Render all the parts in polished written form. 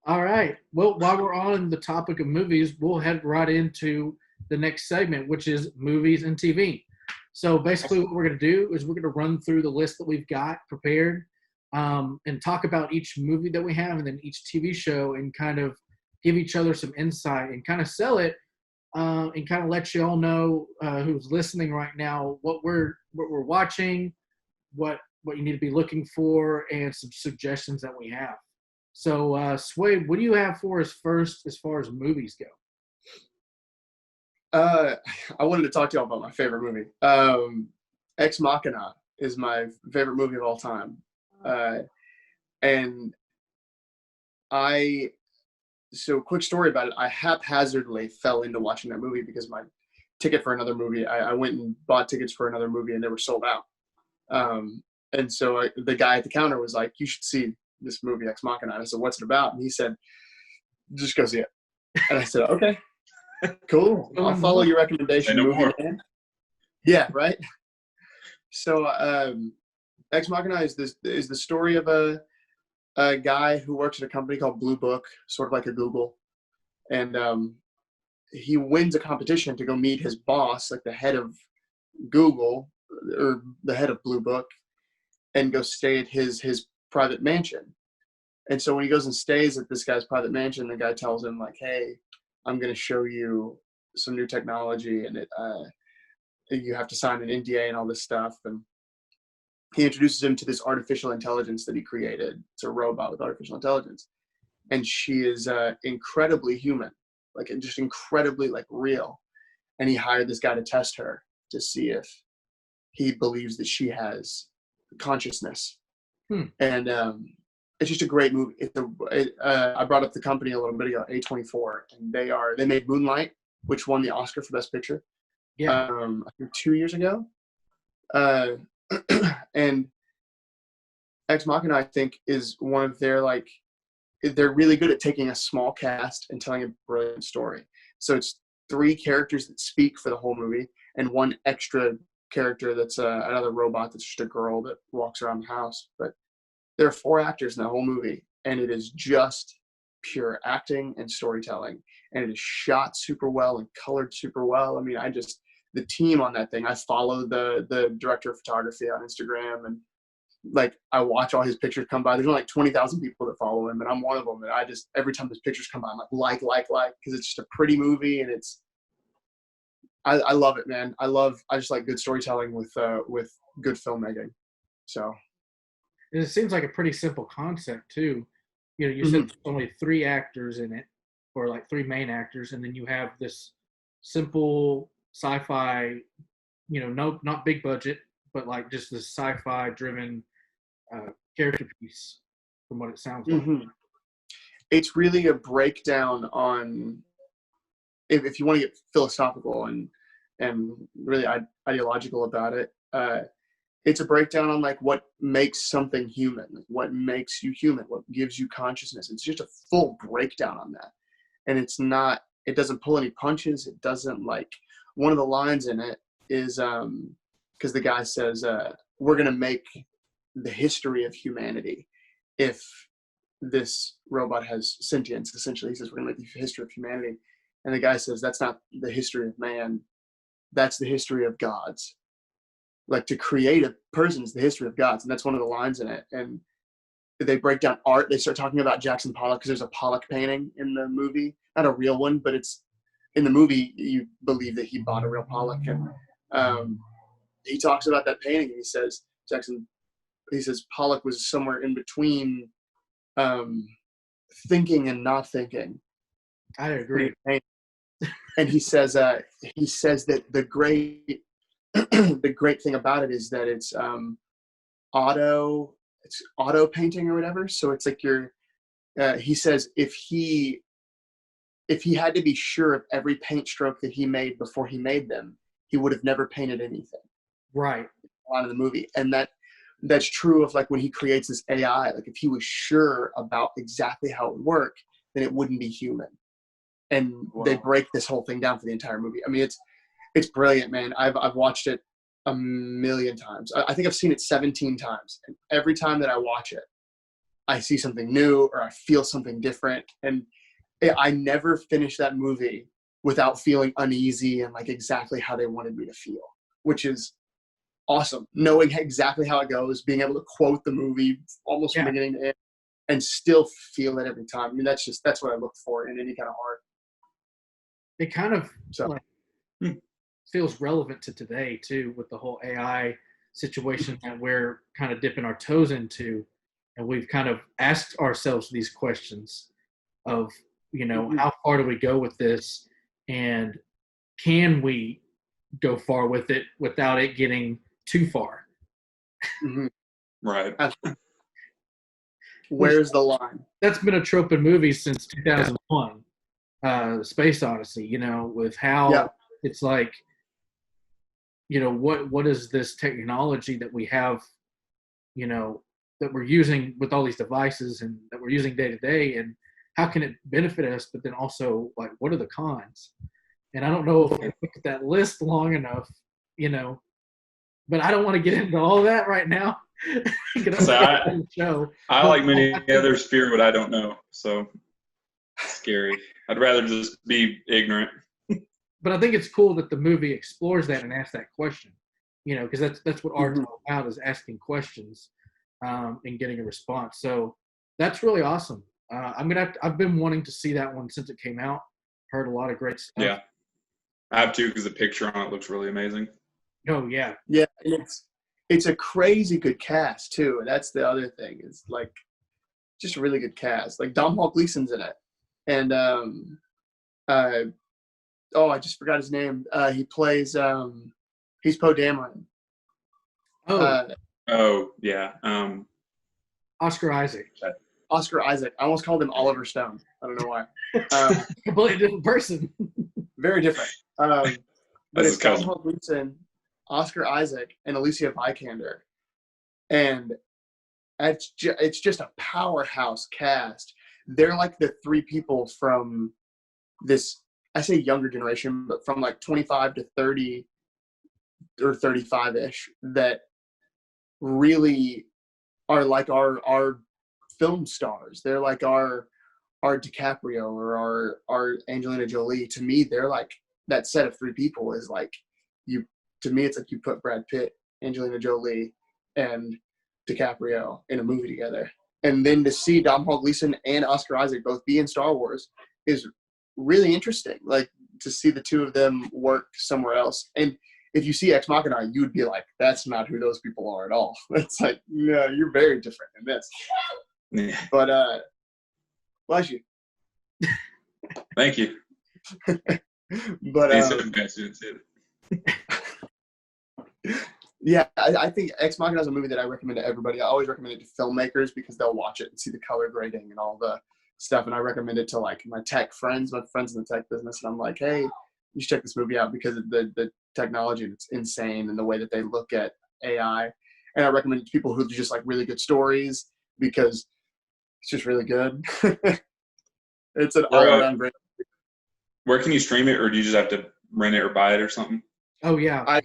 All right. Well, while we're on the topic of movies, we'll head right into the next segment, which is movies and TV. So basically, what we're going to do is we're going to run through the list that we've got prepared and talk about each movie that we have and then each TV show and kind of give each other some insight and kind of sell it and kind of let you all know who's listening right now what we're watching, what you need to be looking for, and some suggestions that we have. So, Swade, what do you have for us first as far as movies go? Uh, I wanted to talk to y'all about my favorite movie. Ex Machina is my favorite movie of all time. Uh, and I, so quick story about it. I haphazardly fell into watching that movie because my ticket for another movie, I went and bought tickets for another movie and they were sold out. And so the guy at the counter was like, "You should see this movie, Ex Machina." And I said, "What's it about?" And he said, "Just go see it." And I said, "Okay, cool. I'll follow your recommendation, no movie more. man." Yeah, right. So, Ex Machina is the story of a guy who works at a company called Blue Book, sort of like a Google, and he wins a competition to go meet his boss, like the head of Google or the head of Blue Book, and go stay at his private mansion. And so when he goes and stays at this guy's private mansion, the guy tells him like, "Hey, I'm going to show you some new technology, and you have to sign an NDA and all this stuff." And he introduces him to this artificial intelligence that he created. It's a robot with artificial intelligence, and she is incredibly human, like just incredibly like real. And he hired this guy to test her to see if he believes that she has consciousness. And it's just a great movie. I brought up the company a little bit ago, A24, and they made Moonlight, which won the Oscar for Best Picture. Yeah. I think 2 years ago. And Ex Machina, I think, is one of their they're really good at taking a small cast and telling a brilliant story. So it's 3 characters that speak for the whole movie, and 1 extra character that's another robot that's just a girl that walks around the house. But there are 4 actors in the whole movie, and it is just pure acting and storytelling. And it is shot super well and colored super well. I mean, the team on that thing, I follow the director of photography on Instagram, and like I watch all his pictures come by. There's only like 20,000 people that follow him, and I'm one of them. And I just, every time his pictures come by, I'm like, because it's just a pretty movie, and I love it, man. I just like good storytelling with good filmmaking. So. And it seems like a pretty simple concept too. You know, you said there's only 3 actors in it, or like 3 main actors, and then you have this simple sci-fi, not big budget, but like just this sci-fi driven character piece, from what it sounds like. It's really a breakdown on, if you want to get philosophical and really ideological about it, it's a breakdown on like what makes something human, like what makes you human, what gives you consciousness. It's just a full breakdown on that. And it doesn't pull any punches. It doesn't one of the lines in it is, because the guy says, we're going to make the history of humanity if this robot has sentience. Essentially, he says, we're going to make the history of humanity. And the guy says, that's not the history of man. That's the history of gods. Like, to create a person is the history of gods. And that's one of the lines in it. And they break down art. They start talking about Jackson Pollock, because there's a Pollock painting in the movie. Not a real one, but it's in the movie, you believe that he bought a real Pollock. And he talks about that painting. And he says, Pollock was somewhere in between thinking and not thinking. I agree. And he says that the great thing about it is that it's auto painting or whatever. So it's like he says if he had to be sure of every paint stroke that he made before he made them, he would have never painted anything. Right. On the movie. And that's true of like when he creates this AI. Like, if he was sure about exactly how it would work, then it wouldn't be human. And they break this whole thing down for the entire movie. I mean, it's brilliant, man. I've watched it a million times. I think I've seen it 17 times. And every time that I watch it, I see something new or I feel something different. And I never finished that movie without feeling uneasy and like exactly how they wanted me to feel, which is awesome. Knowing exactly how it goes, being able to quote the movie almost from beginning to end and still feel it every time. I mean, that's what I look for in any kind of art. It kind of feels relevant to today too, with the whole AI situation that we're kind of dipping our toes into. And we've kind of asked ourselves these questions of, how far do we go with this? And can we go far with it without it getting too far? Mm-hmm. Right. Where's the line? That's been a trope in movies since 2001, Space Odyssey, with how it's like, what is this technology that we have, that we're using with all these devices and that we're using day to day, and how can it benefit us? But then also, like, what are the cons? And I don't know if I look at that list long enough, but I don't want to get into all that right now. So I like many others, fear what I don't know. So scary. I'd rather just be ignorant. But I think it's cool that the movie explores that and asks that question, because that's what art's all about, is asking questions and getting a response. So that's really awesome. I've been wanting to see that one since it came out. Heard a lot of great stuff. Yeah, I have too, because the picture on it looks really amazing. Oh yeah. Yeah, it's a crazy good cast too. And that's the other thing. It's like just a really good cast. Like Domhnall Gleeson's in it, and I just forgot his name. He plays he's Poe Dameron. Yeah. Oscar Isaac. Oscar Isaac. I almost called him Oliver Stone. I don't know why. Completely different person. Very different. But it's Domhnall Gleeson, Oscar Isaac, and Alicia Vikander, and it's just a powerhouse cast. They're like the three people from this, I say younger generation, but from like 25 to 30 or 35-ish, that really are like our film stars. They're like our DiCaprio or our Angelina Jolie. To me, they're like, that set of three people is like, to me, it's like you put Brad Pitt, Angelina Jolie, and DiCaprio in a movie together. And then to see Domhnall Gleeson and Oscar Isaac both be in Star Wars is really interesting. Like, to see the two of them work somewhere else. And if you see Ex Machina, you would be like, that's not who those people are at all. It's like, no, you're very different in this. Yeah. But, bless you. Thank you. But, yeah, I think Ex Machina is a movie that I recommend to everybody. I always recommend it to filmmakers because they'll watch it and see the color grading and all the stuff. And I recommend it to like my friends in the tech business. And I'm like, hey, you should check this movie out because of the technology. It's insane, and the way that they look at AI. And I recommend it to people who just like really good stories because it's just really good. It's an all-around great. Where can you stream it, or do you just have to rent it or buy it or something? Oh yeah. I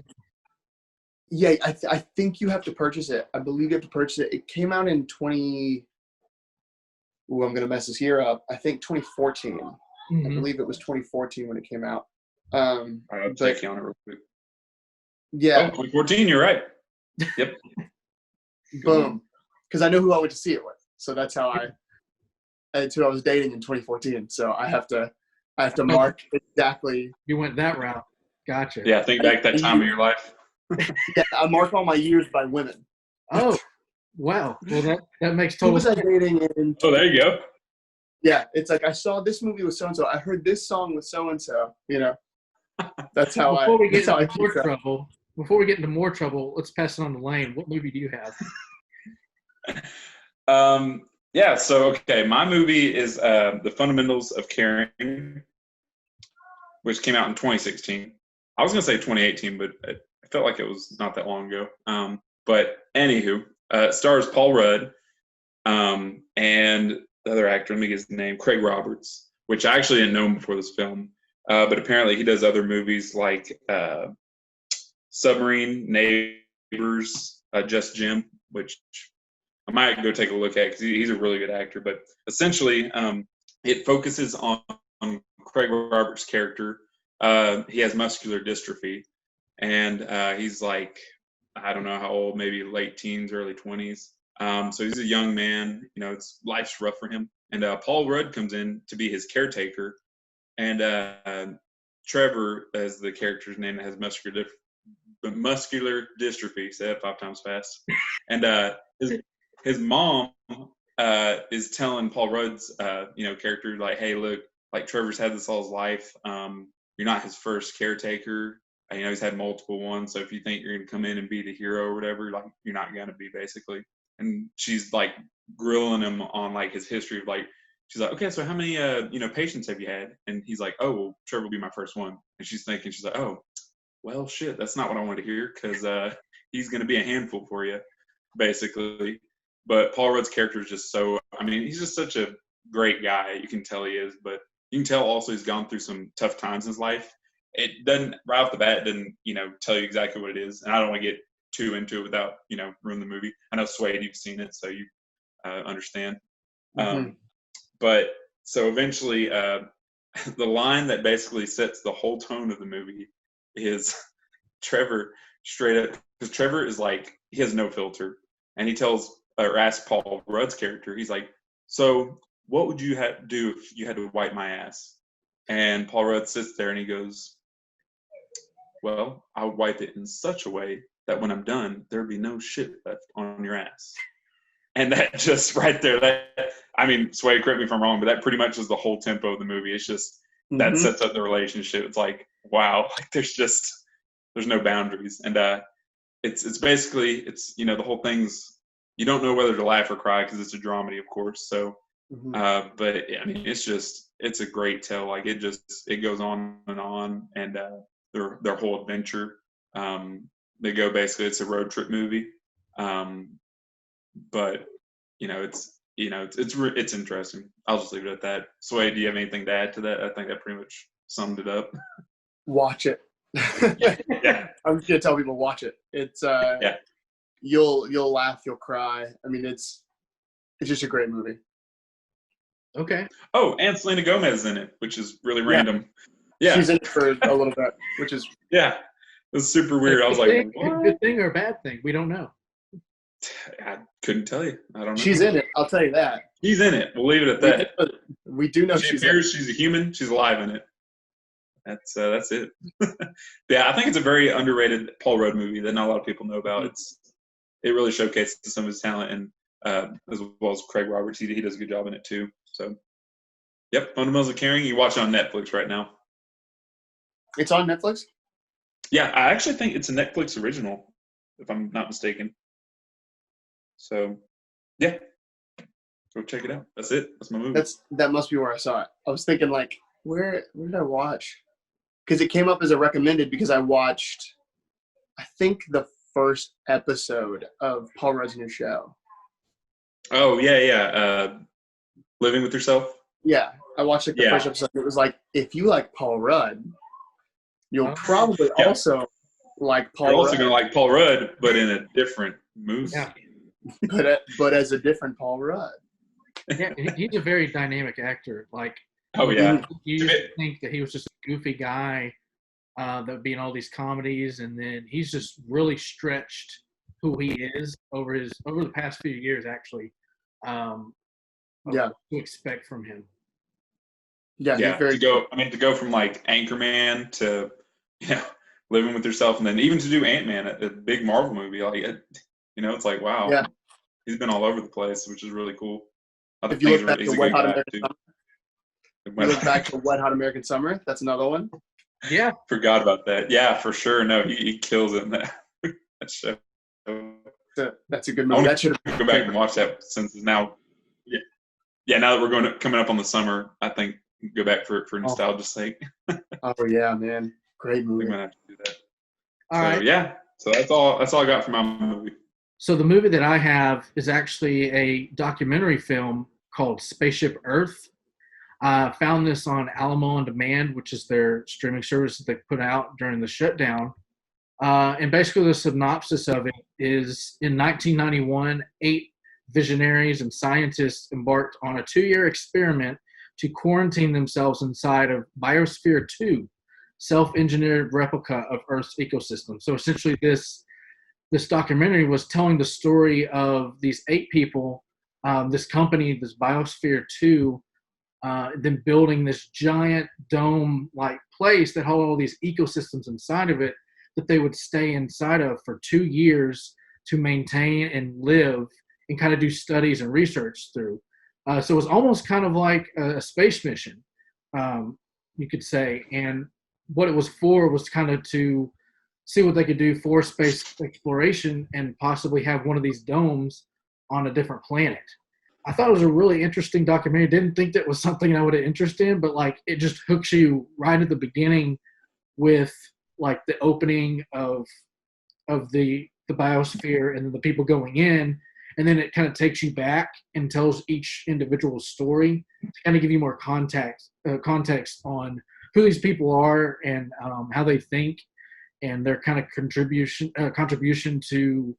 think you have to purchase it. I believe you have to purchase it. It came out in I'm going to mess this year up. I think 2014. Mm-hmm. I believe it was 2014 when it came out. I'll check you on it real quick. Yeah. 2014, you're right. Yep. Boom. Because I know who I went to see it with. So that's who I was dating in 2014. So I have to mark exactly. You went that route. Gotcha. Yeah, think back that time of your life. Yeah, I mark all my years by women. Oh, wow. Well, that makes total sense. Who was I dating in? Oh, there you go. Yeah, it's like I saw this movie with so-and-so. I heard this song with so-and-so. That's how Before we get into more trouble, let's pass it on to Lane. What movie do you have? Yeah, so, okay, my movie is The Fundamentals of Caring, which came out in 2016. I was going to say 2018, but I felt like it was not that long ago. But anywho, it stars Paul Rudd and the other actor, let me get his name, Craig Roberts, which I actually didn't know him before this film. But apparently he does other movies like Submarine, Neighbors, Just Jim, which I might go take a look at because he's a really good actor. But essentially, it focuses on Craig Roberts' character. He has muscular dystrophy, and he's like, I don't know how old, maybe late teens, early 20s. So he's a young man. Life's rough for him. And Paul Rudd comes in to be his caretaker, and Trevor, as the character's name, that has muscular dystrophy. Say that 5 times fast. And his mom is telling Paul Rudd's character, like, hey, look, like, Trevor's had this all his life. You're not his first caretaker. He's had multiple ones. So if you think you're going to come in and be the hero or whatever, like, you're not going to be, basically. And she's like grilling him on like his history of, like, she's like, okay, so how many patients have you had? And he's like, oh, well, Trevor will be my first one. And she's like, oh, well, shit, that's not what I wanted to hear, because he's going to be a handful for you, basically. But Paul Rudd's character is just he's just such a great guy. You can tell he is, but you can tell also he's gone through some tough times in his life. It doesn't, right off the bat, tell you exactly what it is. And I don't want to get too into it without, ruin the movie. I know, Swayde, you've seen it, so you understand. Mm-hmm. But so eventually, the line that basically sets the whole tone of the movie is Trevor straight up, because Trevor is like, he has no filter, and he asks Paul Rudd's character, he's like, so what would you have to do if you had to wipe my ass? And Paul Rudd sits there and he goes, well, I would wipe it in such a way that when I'm done, there'd be no shit left on your ass. And that just right there, Sway, correct me if I'm wrong, but that pretty much is the whole tempo of the movie. It's just, that sets up the relationship. It's like, wow, like there's no boundaries. And it's basically, the whole thing's, you don't know whether to laugh or cry because it's a dramedy, of course. So, but it's a great tale. Like, it goes on, and their whole adventure. They go, basically, it's a road trip movie. But it's interesting. I'll just leave it at that. Sway, do you have anything to add to that? I think that pretty much summed it up. Watch it. Yeah. I'm just gonna tell people, watch it. It's you'll laugh, you'll cry. It's just a great movie. Okay. Oh, and Selena Gomez is in it, which is really random. Yeah. She's in it for a little bit, which is it was super weird. I was like, what? Good thing or a bad thing? We don't know. I couldn't tell you. I don't know. She's in it. I'll tell you that. She's in it. We'll leave it at that. We do know she's a human. She's alive in it. That's it. Yeah, I think it's a very underrated Paul Rudd movie that not a lot of people know about. It really showcases some of his talent, and as well as Craig Roberts. He does a good job in it too. So, yep, Fundamentals of Caring. You watch it on Netflix right now. It's on Netflix? Yeah, I actually think it's a Netflix original, if I'm not mistaken. So, yeah, go check it out. That's it. That's my movie. That must be where I saw it. I was thinking, like, where did I watch? Because it came up as a recommended because I watched, I think, the first episode of Paul Rudd's new show. Oh, yeah. Living with Yourself? Yeah, I watched the first episode. It was like, if you like Paul Rudd, you'll probably also like Paul Rudd. You're also going to like Paul Rudd, but in a different movie. Yeah. But as a different Paul Rudd. Yeah, he's a very dynamic actor. Like, oh yeah, you used to think that he was just a goofy guy that would be in all these comedies, and then he's just really stretched who he is over the past few years, actually. What to expect from him. Yeah, he's very to go from like Anchorman to Living with Yourself, and then even to do Ant-Man, a big Marvel movie, like it's like, wow. Yeah. He's been all over the place, which is really cool. If you look back to Wet Hot American Summer, Wet Hot American Summer, that's another one. Yeah. Forgot about that. Yeah, for sure. No, he kills it in that show. That's a good movie. That should go back and watch that since it's now. Yeah. Now that we're coming up on the summer, I think go back for nostalgia's sake. Oh yeah, man, great movie. We might have to do that. All right. Yeah. So that's all I got for my movie. So the movie that I have is actually a documentary film called Spaceship Earth. Found this on Alamo On Demand, which is their streaming service that they put out during the shutdown. And basically the synopsis of it is, in 1991, 8 visionaries and scientists embarked on a 2-year experiment to quarantine themselves inside of Biosphere 2, self-engineered replica of Earth's ecosystem. So essentially this documentary was telling the story of these 8 people, this company, this Biosphere 2, then building this giant dome-like place that had all these ecosystems inside of it that they would stay inside of for 2 years to maintain and live and kind of do studies and research through. So it was almost kind of like a space mission, you could say. And what it was for was kind of to see what they could do for space exploration and possibly have one of these domes on a different planet. I thought it was a really interesting documentary. Didn't think that was something I would have interest in, but like it just hooks you right at the beginning with like the opening of the biosphere and then the people going in, and then it kind of takes you back and tells each individual story to kind of give you more context on who these people are and how they think and their kind of contribution to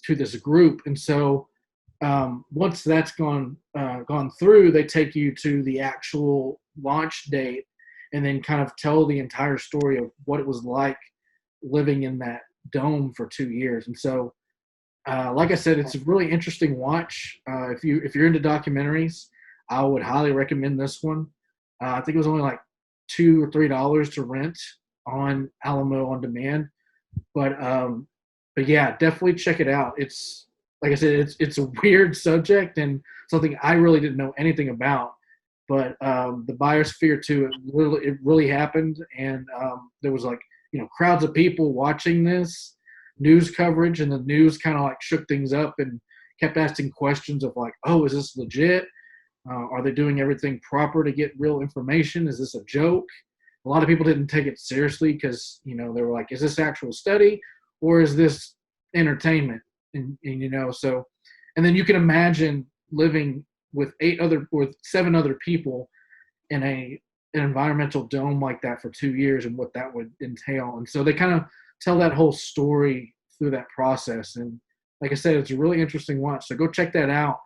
this group. And so once that's gone through, they take you to the actual launch date and then kind of tell the entire story of what it was like living in that dome for 2 years. And so like I said, it's a really interesting watch. If you're into documentaries, I would highly recommend this one. I think it was only like $2 or $3 to rent on Alamo on demand, but yeah, definitely check it out. It's like I said, it's a weird subject and something I really didn't know anything about. But the Biosphere 2, it really happened, and there was like crowds of people watching this news coverage, and the news kind of like shook things up and kept asking questions of like, oh, is this legit? Are they doing everything proper to get real information? Is this a joke? A lot of people didn't take it seriously because they were like, is this actual study or is this entertainment? And so, and then you can imagine living with 7 other people in an environmental dome like that for 2 years and what that would entail. And so they kind of tell that whole story through that process. And like I said, it's a really interesting watch. So go check that out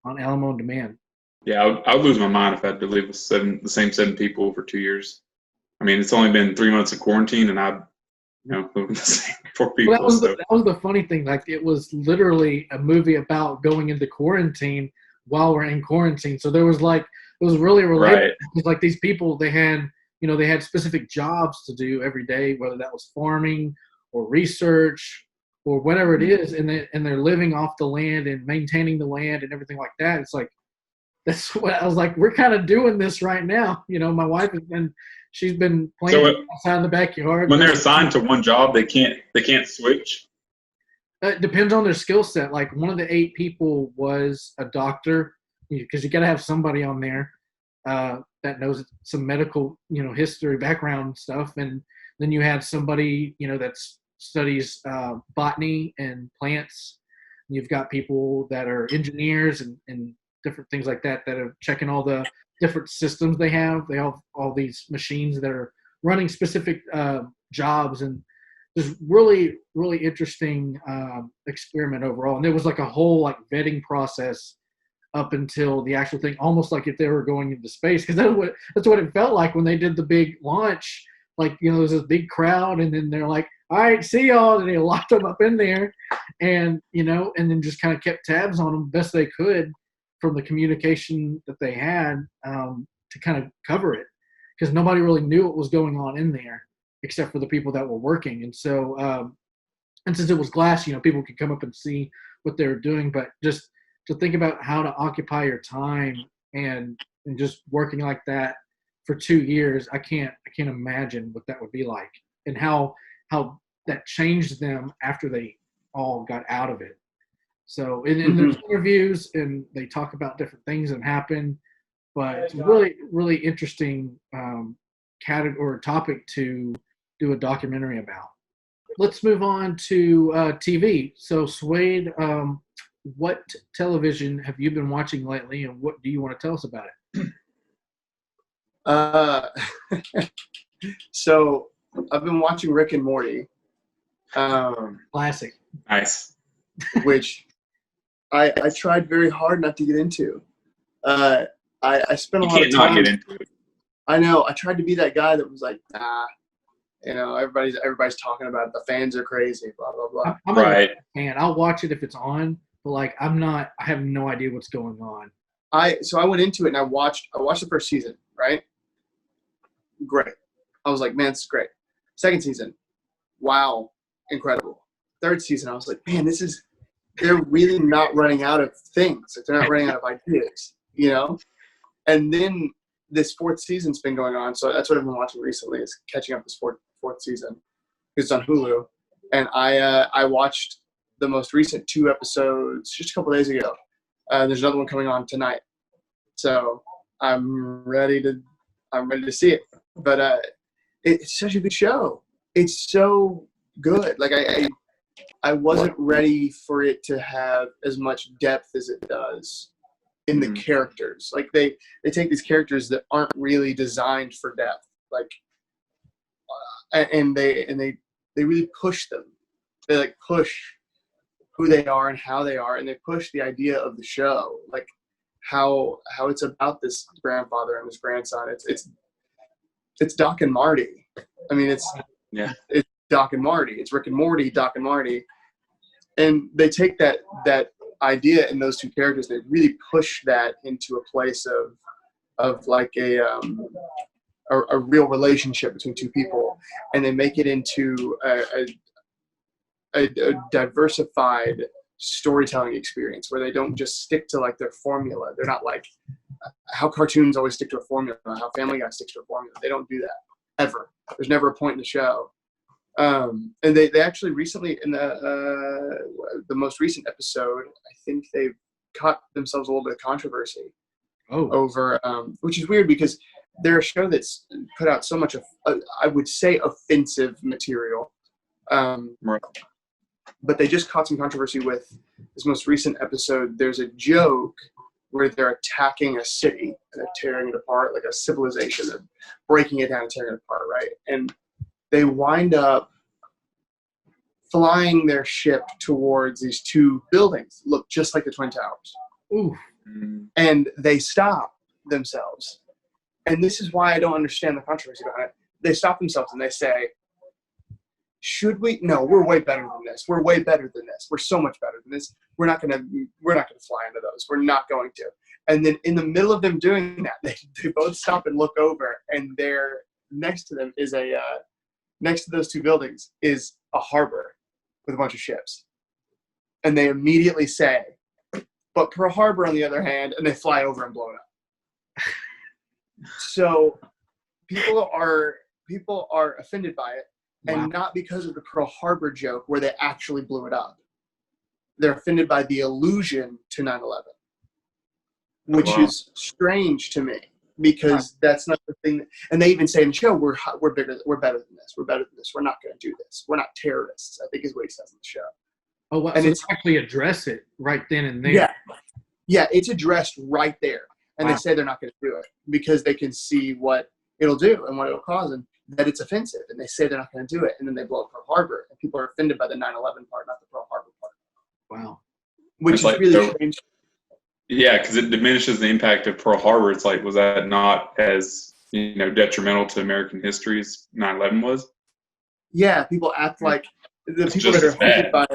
on Alamo On Demand. Yeah, I would lose my mind if I had to live with the same 7 people for 2 years. I mean, it's only been 3 months of quarantine, and I live with the same 4 people. Well, that was the funny thing. Like, it was literally a movie about going into quarantine while we're in quarantine. So there was like, it was really relatable. Right. Because like these people, they had specific jobs to do every day, whether that was farming or research or whatever it is, and they're living off the land and maintaining the land and everything like that. It's like, that's what I was like, we're kind of doing this right now. My wife she's been playing outside in the backyard. When they're assigned to one job, they can't switch. It depends on their skill set. Like one of the 8 people was a doctor, because you got to have somebody on there that knows some medical, history, background stuff. And then you had somebody, that studies botany and plants. You've got people that are engineers and different things like that are checking all the different systems they have. They have all these machines that are running specific jobs, and just really, really interesting experiment overall. And there was like a whole like vetting process up until the actual thing, almost like if they were going into space, because that's what it felt like when they did the big launch. Like, there's this big crowd, and then they're like, all right, see y'all, and they locked them up in there, and and then just kind of kept tabs on them best they could from the communication that they had to kind of cover it, because nobody really knew what was going on in there except for the people that were working. And so, and since it was glass, people could come up and see what they were doing. But just to think about how to occupy your time and just working like that for 2 years, I can't imagine what that would be like, and how that changed them after they all got out of it. So in there's interviews, and they talk about different things that happen, but it's really, really interesting category topic to do a documentary about. Let's move on to TV. So Swayde, what television have you been watching lately, and what do you want to tell us about it? So I've been watching Rick and Morty. Classic. Nice. Which I tried very hard not to get into. I spent a lot of You can't time. not get into it. I know. I tried to be that guy that was like, nah, everybody's talking about it. The fans are crazy, blah blah blah. I'm Right. a fan. I'll watch it if it's on, but like I'm not. I have no idea what's going on. So I went into it and I watched the first season, right? Great. I was like, man, this is great. Second season, wow, incredible. Third season, I was like, man, they're really not running out of things. Like, they're not running out of ideas, you know? And then this fourth season's been going on, so that's what I've been watching recently, is catching up this fourth season. It's on Hulu. And I watched the most recent 2 episodes just a couple days ago. There's another one coming on tonight. So I'm ready to see it. But it's such a good show. It's so good. Like I wasn't ready for it to have as much depth as it does in the characters. Like they take these characters that aren't really designed for depth. Like and they really push them. They like push who they are and how they are, and they push the idea of the show, like how it's about this grandfather and this grandson. It's Doc and Marty. I mean, it's Doc and Marty. It's Rick and Morty, Doc and Marty, and they take that idea in those 2 characters. They really push that into a place of like a real relationship between 2 people, and they make it into a diversified storytelling experience where they don't just stick to like their formula. They're not like how cartoons always stick to a formula, how Family Guy sticks to a formula. They don't do that ever. There's never a point in the show. And they actually recently in the most recent episode, I think they've caught themselves a little bit of controversy over, which is weird because they're a show that's put out so much of, I would say, offensive material. Right. But they just caught some controversy with this most recent episode. There's a joke where they're attacking a city and they're tearing it apart, like a civilization. They're breaking it down and tearing it apart, right? And they wind up flying their ship towards these 2 buildings, look just like the Twin Towers. Ooh. And they stop themselves. And this is why I don't understand the controversy behind it. They stop themselves and they say, should we? No, we're way better than this. We're way better than this. We're so much better than this. We're not gonna fly into those. We're not going to. And then in the middle of them doing that, they both stop and look over, and there next to them is next to those 2 buildings is a harbor with a bunch of ships. And they immediately say, but Pearl Harbor on the other hand, and they fly over and blow it up. So people are offended by it. And not because of the Pearl Harbor joke where they actually blew it up. They're offended by the allusion to 9/11, which is strange to me because that's not the thing. And they even say in the show, we're better than this. We're better than this. We're not going to do this. We're not terrorists, I think is what he says in the show. Oh, wow. And So it's actually address it right then and there. Yeah, it's addressed right there. And they say they're not going to do it because they can see what it'll do and what it'll cause, and that it's offensive, and they say they're not going to do it, and then they blow up Pearl Harbor, and people are offended by the 9/11 part, not the Pearl Harbor part. Wow. Which is like, really strange. Yeah, because it diminishes the impact of Pearl Harbor. It's like, was that not as detrimental to American history as 9/11 was? Yeah, people act like the people that are offended by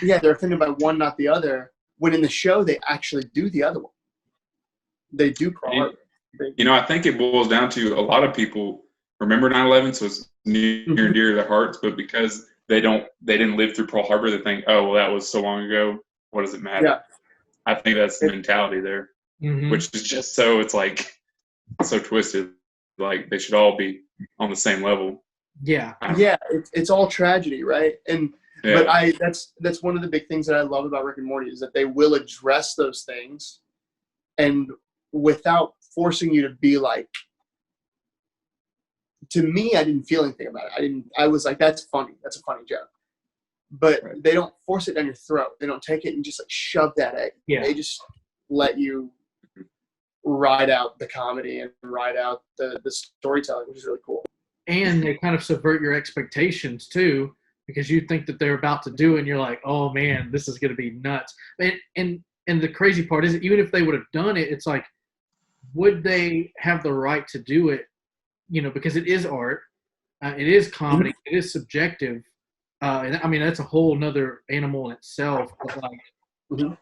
they're offended by one, not the other. When in the show they actually do the other one. They do Pearl Harbor. I think it boils down to a lot of people remember 9/11, so it's near and dear to their hearts, but because they didn't live through Pearl Harbor, they think, oh, well, that was so long ago. What does it matter? Yeah. I think that's the mentality there, which is just it's like so twisted. Like they should all be on the same level. Yeah. It's all tragedy, right? And but that's one of the big things that I love about Rick and Morty is that they will address those things, and without forcing you to be like. To me, I didn't feel anything about it. I was like, that's funny. That's a funny joke. But they don't force it down your throat. They don't take it and just like shove that at you. Yeah. They just let you ride out the comedy and ride out the storytelling, which is really cool. And they kind of subvert your expectations too, because you think that they're about to do it and you're like, oh man, this is going to be nuts. And And the crazy part is, even if they would have done it, it's like, would they have the right to do it? You know, because it is art, it is comedy, it is subjective. And I mean, that's a whole nother animal in itself. But like, Mhm.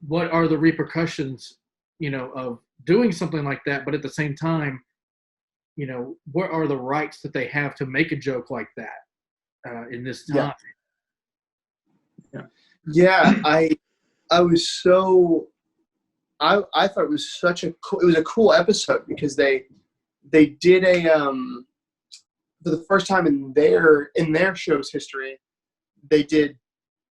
what are the repercussions, you know, of doing something like that? But at the same time, you know, what are the rights that they have to make a joke like that in this time? Yeah, I was so I thought it was such a cool, it was a cool episode because they did a for the first time in their show's history, they did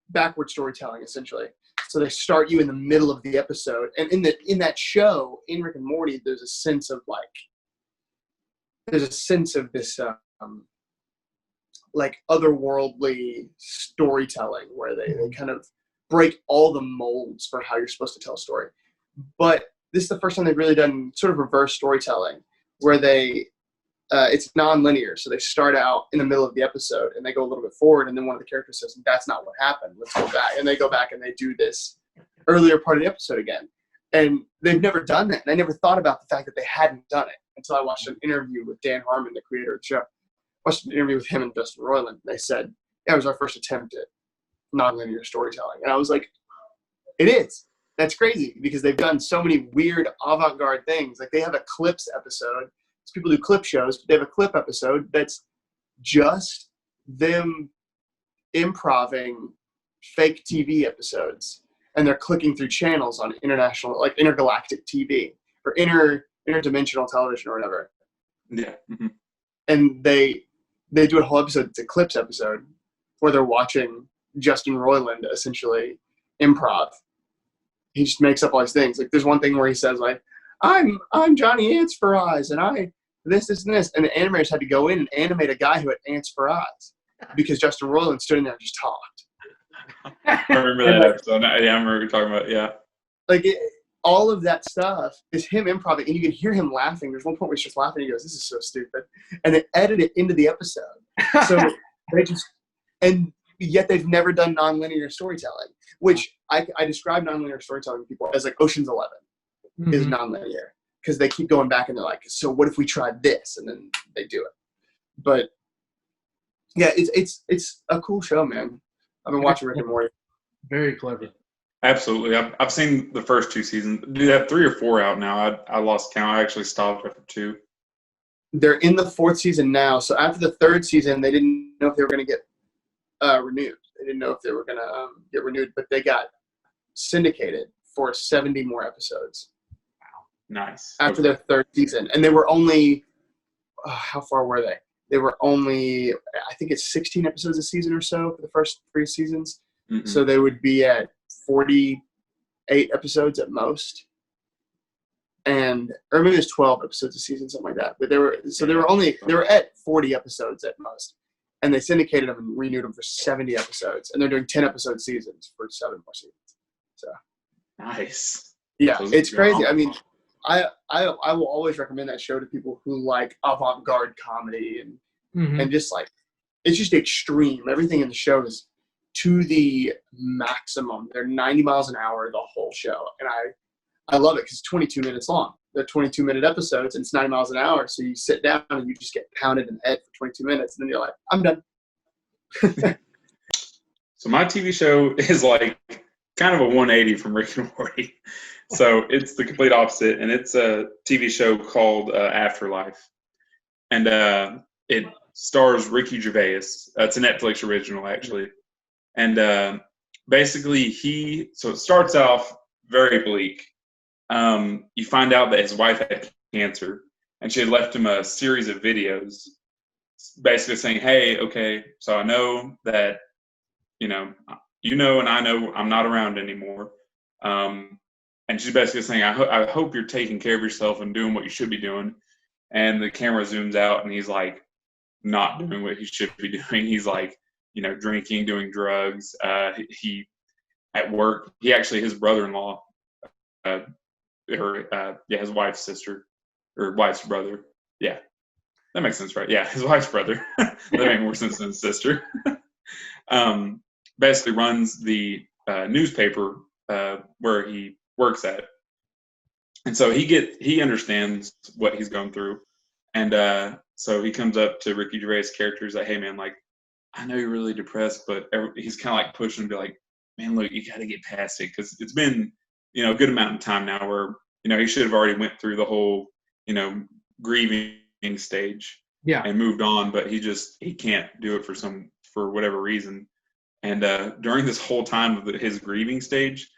backward storytelling essentially. So they start you in the middle of the episode, and in that show, in Rick and Morty, there's a sense of this like otherworldly storytelling where they kind of break all the molds for how you're supposed to tell a story. But this is the first time they've really done sort of reverse storytelling where it's non-linear. So they start out in the middle of the episode and they go a little bit forward, and then one of the characters says, "That's not what happened. Let's go back." And they go back and they do this earlier part of the episode again. And they've never done that. And I never thought about the fact that they hadn't done it until I watched an interview with Dan Harmon, the creator of the show. I watched an interview with him and Justin Roiland. They said, "Yeah, it was our first attempt at non-linear storytelling." And I was like, it is. That's crazy because they've done so many weird avant-garde things. Like they have a clips episode. People do clip shows, but they have a clip episode that's just them improving fake TV episodes, and they're clicking through channels on international, like intergalactic TV or interdimensional television or whatever. Yeah. Mm-hmm. And they do a whole episode. It's a clips episode where they're watching Justin Roiland essentially improv. He just makes up all these things. Like there's one thing where he says like, I'm Johnny Ants for Eyes, and I this, and this. And the animators had to go in and animate a guy who had ants for eyes because Justin Roiland stood in there and just talked. I remember that episode. Yeah, I remember what you're talking about. Yeah. Like all of that stuff is him improv, and you can hear him laughing. There's one point where he's just laughing. He goes, "This is so stupid," and they edit it into the episode. So they just, and yet they've never done nonlinear storytelling, which I describe nonlinear storytelling to people as like Ocean's 11 is nonlinear because they keep going back and they're like, "So what if we tried this?" And then they do it. But yeah, it's a cool show, man. I've been watching Rick and Morty. Very clever. Absolutely. I've seen the first 2 seasons. Do they have 3 or 4 out now? I lost count. I actually stopped after 2. They're in the 4th season now. So after the 3rd season, they didn't know if they were going to get renewed. They didn't know if they were going to get renewed, but they got syndicated for 70 more episodes. Wow. Nice. After their 3rd season. And they were only, how far were they? They were only, I think it's 16 episodes a season or so for the first 3 seasons. Mm-hmm. So they would be at 48 episodes at most. Or maybe it was 12 episodes a season, something like that. But they were at 40 episodes at most. And they syndicated them and renewed them for 70 episodes. And they're doing 10 episode seasons for 7 more seasons. So nice. Yeah, Those it's crazy. awesome. I mean, I will always recommend that show to people who like avant-garde comedy and just like, it's just extreme. Everything in the show is to the maximum. They're 90 miles an hour the whole show. And I love it because it's 22 minutes long. They're 22-minute episodes and it's 90 miles an hour. So you sit down and you just get pounded in the head for 22 minutes. And then you're like, I'm done. So my TV show is like kind of a 180 from Rick and Morty. So it's the complete opposite. And it's a TV show called Afterlife. And it stars Ricky Gervais. It's a Netflix original, actually. And basically so it starts off very bleak. You find out that his wife had cancer, and she had left him a series of videos basically saying, "Hey, okay, so I know that, and I know I'm not around anymore." And she's basically saying, I hope you're taking care of yourself and doing what you should be doing. And the camera zooms out, and he's like not doing what he should be doing. He's like, drinking, doing drugs. He at work, his brother-in-law, his wife's sister or wife's brother. Yeah, that makes sense, right? Yeah, his wife's brother. That makes more sense than his sister. Basically runs the newspaper where he works at. And so he understands what he's going through. And so he comes up to Ricky Gervais' character. He's like, hey, man, like, I know you're really depressed, but he's kind of like pushing to be like, man, look, you got to get past it. Because it's been, a good amount of time now where, he should have already went through the whole, grieving stage and moved on. But he can't do it for whatever reason. And during this whole time of his grieving stage,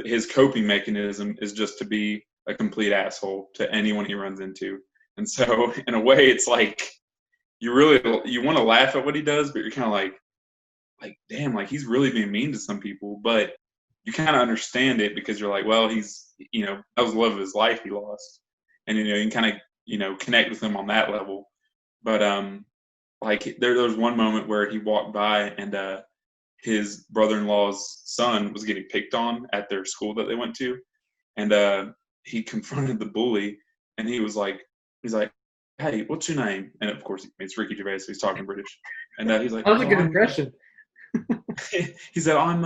his coping mechanism is just to be a complete asshole to anyone he runs into. And so in a way, it's like you want to laugh at what he does, but you're kind of like, damn, like he's really being mean to some people. But you kind of understand it because you're like, well, he's, that was the love of his life he lost. And, you can kind of, connect with him on that level. But like there was one moment where he walked by and his brother-in-law's son was getting picked on at their school that they went to. And he confronted the bully and he's like, hey, what's your name? And of course, it's Ricky Gervais, so he's talking British. And he's like, that was a good impression. He said, I'm,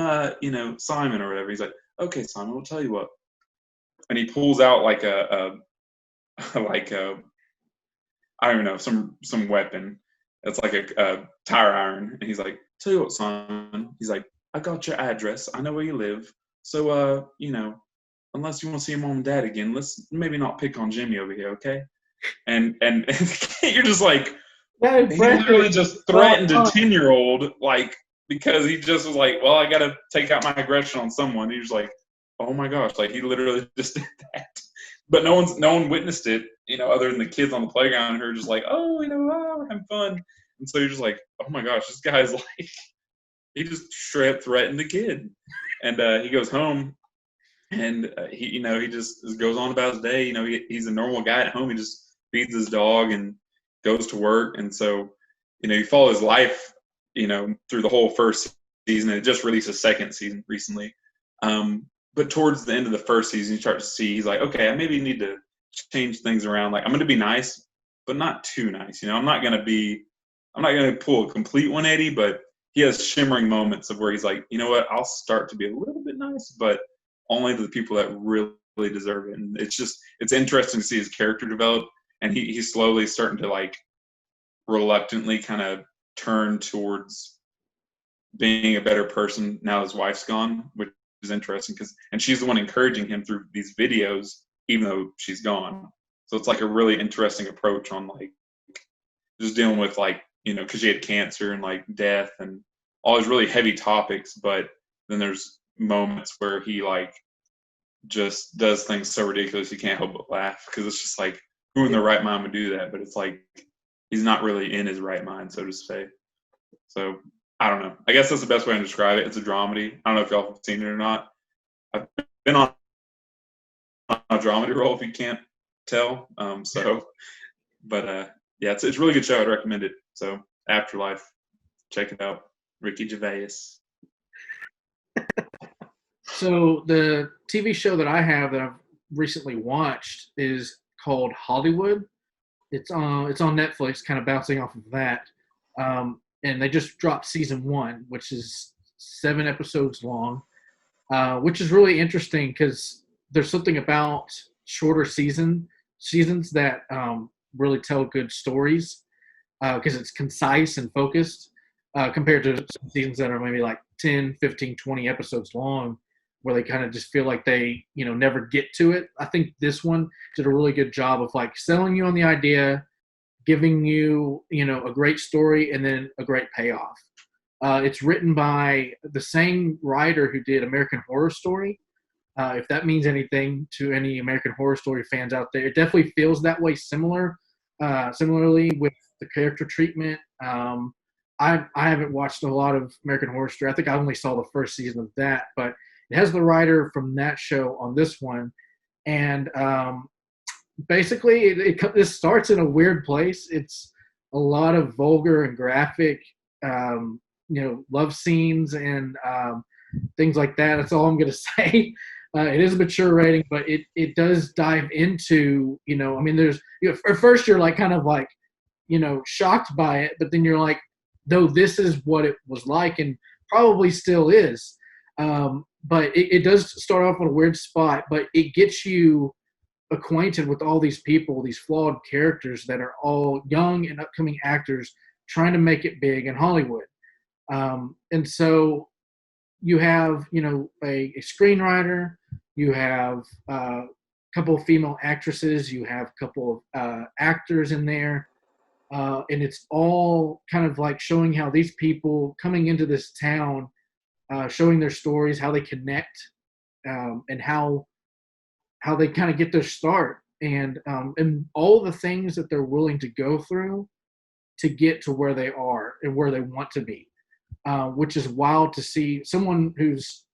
Simon or whatever. He's like, okay, Simon, we'll tell you what. And he pulls out like I don't even know, some weapon. It's like a tire iron. And he's like, tell you what, Simon. He's like, I got your address. I know where you live. So, unless you want to see your mom and dad again, let's maybe not pick on Jimmy over here, okay? And you're just like, he literally just threatened a 10-year-old, like, because he just was like, well, I got to take out my aggression on someone. He was like, oh my gosh, like he literally just did that. But no one witnessed it, other than the kids on the playground who are just like, oh, we're having fun. And so you're just like, oh my gosh, this guy's like, he just straight up threatened the kid. And he goes home and he just goes on about his day. He's a normal guy at home. He just feeds his dog and goes to work. And so, you follow his life, through the whole first season. And it just released a second season recently. But towards the end of the first season, you start to see he's like, okay, I maybe need to change things around. Like I'm going to be nice, but not too nice. I'm not going to pull a complete 180, but he has shimmering moments of where he's like, you know what, I'll start to be a little bit nice, but only to the people that really deserve it. And it's interesting to see his character develop. And he's slowly starting to like reluctantly kind of turn towards being a better person now his wife's gone, which is interesting and she's the one encouraging him through these videos, even though she's gone. So it's like a really interesting approach on like just dealing with like, because she had cancer and like death and all these really heavy topics. But then there's moments where he like just does things so ridiculous you can't help but laugh because it's just like, who in their right mind would do that? But it's like he's not really in his right mind, so to say. So I don't know. I guess that's the best way to describe it. It's a dramedy. I don't know if y'all have seen it or not. I've been on a dramedy role, if you can't tell. But yeah, it's a really good show. I'd recommend it. So Afterlife, check it out. Ricky Gervais. So the TV show that I have that I've recently watched is called Hollywood. It's on Netflix, kind of bouncing off of that. And they just dropped season 1, which is 7 episodes long, which is really interesting because there's something about shorter seasons that really tell good stories because it's concise and focused compared to some seasons that are maybe like 10, 15, 20 episodes long where they kind of just feel like they, never get to it. I think this one did a really good job of like selling you on the idea, giving you, a great story and then a great payoff. It's written by the same writer who did American Horror Story. If that means anything to any American Horror Story fans out there, it definitely feels that way similarly with the character treatment. I haven't watched a lot of American Horror Story. I think I only saw the first season of that, but it has the writer from that show on this one. And basically, it starts in a weird place. It's a lot of vulgar and graphic, love scenes and things like that. That's all I'm going to say. It is a mature rating, but it does dive into, there's, at first you're like kind of like, shocked by it, but then you're like, though this is what it was like and probably still is. but it does start off on a weird spot, but it gets you acquainted with all these people, these flawed characters that are all young and upcoming actors trying to make it big in Hollywood. And so you have, a screenwriter, you have a couple of female actresses, you have a couple of actors in there. And it's all kind of like showing how these people coming into this town, showing their stories, how they connect, and how they kind of get their start, and all the things that they're willing to go through to get to where they are and where they want to be, which is wild to see someone who's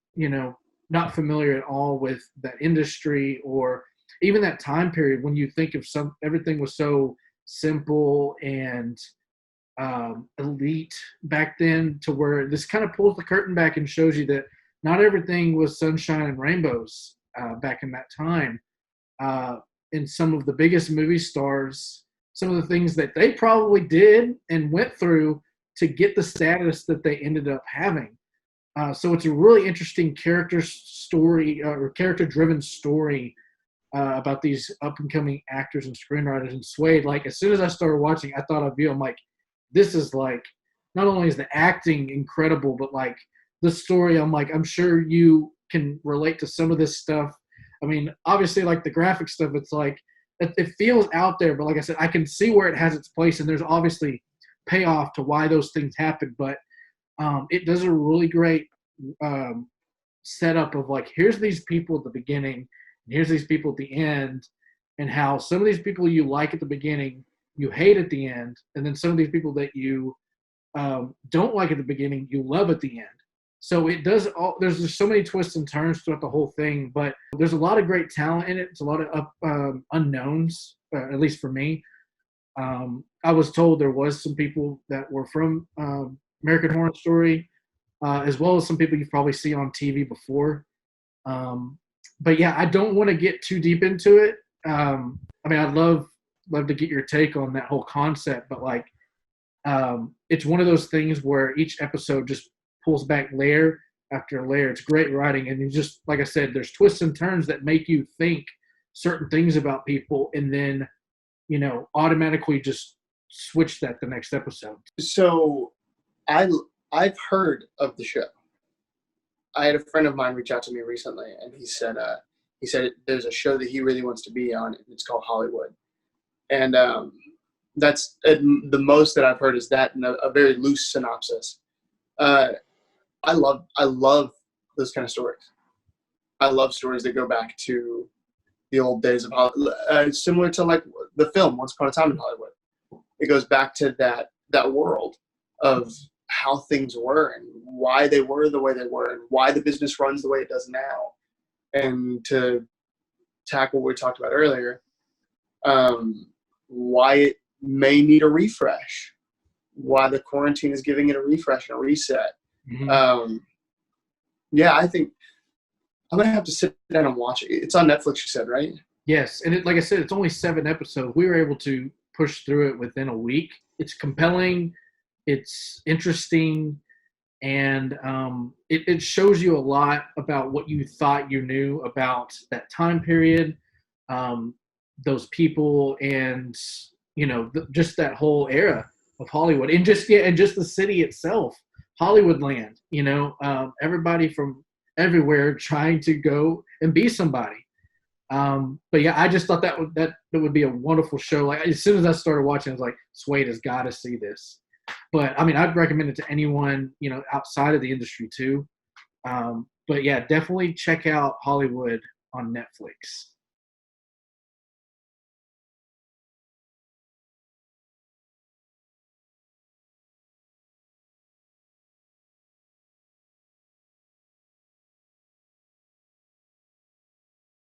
not familiar at all with that industry or even that time period, when you think of everything was so simple and elite back then, to where this kind of pulls the curtain back and shows you that not everything was sunshine and rainbows back in that time. And some of the biggest movie stars, some of the things that they probably did and went through to get the status that they ended up having. So it's a really interesting character story, or character-driven story, about these up-and-coming actors and screenwriters. And Swayde, like, as soon as I started watching, I thought of you. I'm like, this is like, not only is the acting incredible, but like the story, I'm like, I'm sure you can relate to some of this stuff. I mean, obviously, like the graphic stuff, it's like, it feels out there, but like I said, I can see where it has its place, and there's obviously payoff to why those things happen. But it does a really great setup of like, here's these people at the beginning, and here's these people at the end, and how some of these people you like at the beginning, you hate at the end, and then some of these people that you don't like at the beginning, you love at the end. So it does there's just so many twists and turns throughout the whole thing, but there's a lot of great talent in it. It's a lot of unknowns, at least for me. I was told there was some people that were from American Horror Story, as well as some people you've probably seen on TV before. But yeah, I don't want to get too deep into it. I mean, I'd love to get your take on that whole concept, but like, it's one of those things where each episode just pulls back layer after layer. It's great writing, and you just, like I said, there's twists and turns that make you think certain things about people, and then automatically just switch that the next episode. So I've heard of the show. I had a friend of mine reach out to me recently, and he said there's a show that he really wants to be on, and it's called Hollywood. And that's the most that I've heard is that, in a very loose synopsis. I love those kind of stories. I love stories that go back to the old days of Hollywood, similar to like the film Once Upon a Time in Hollywood. It goes back to that world of how things were and why they were the way they were and why the business runs the way it does now. And to tackle what we talked about earlier, why it may need a refresh, why the quarantine is giving it a refresh and a reset. Mm-hmm. Yeah, I think I'm going to have to sit down and watch it. It's on Netflix, you said, right? Yes. And like I said, it's only 7 episodes. We were able to push through it within a week. It's compelling. It's interesting. And it shows you a lot about what you thought you knew about that time period, those people, and, just that whole era of Hollywood, and just the city itself, Hollywood land, everybody from everywhere trying to go and be somebody. But yeah, I just thought that would be a wonderful show. Like, as soon as I started watching, I was like, Swayde has got to see this. But I mean, I'd recommend it to anyone, outside of the industry too. But yeah, definitely check out Hollywood on Netflix.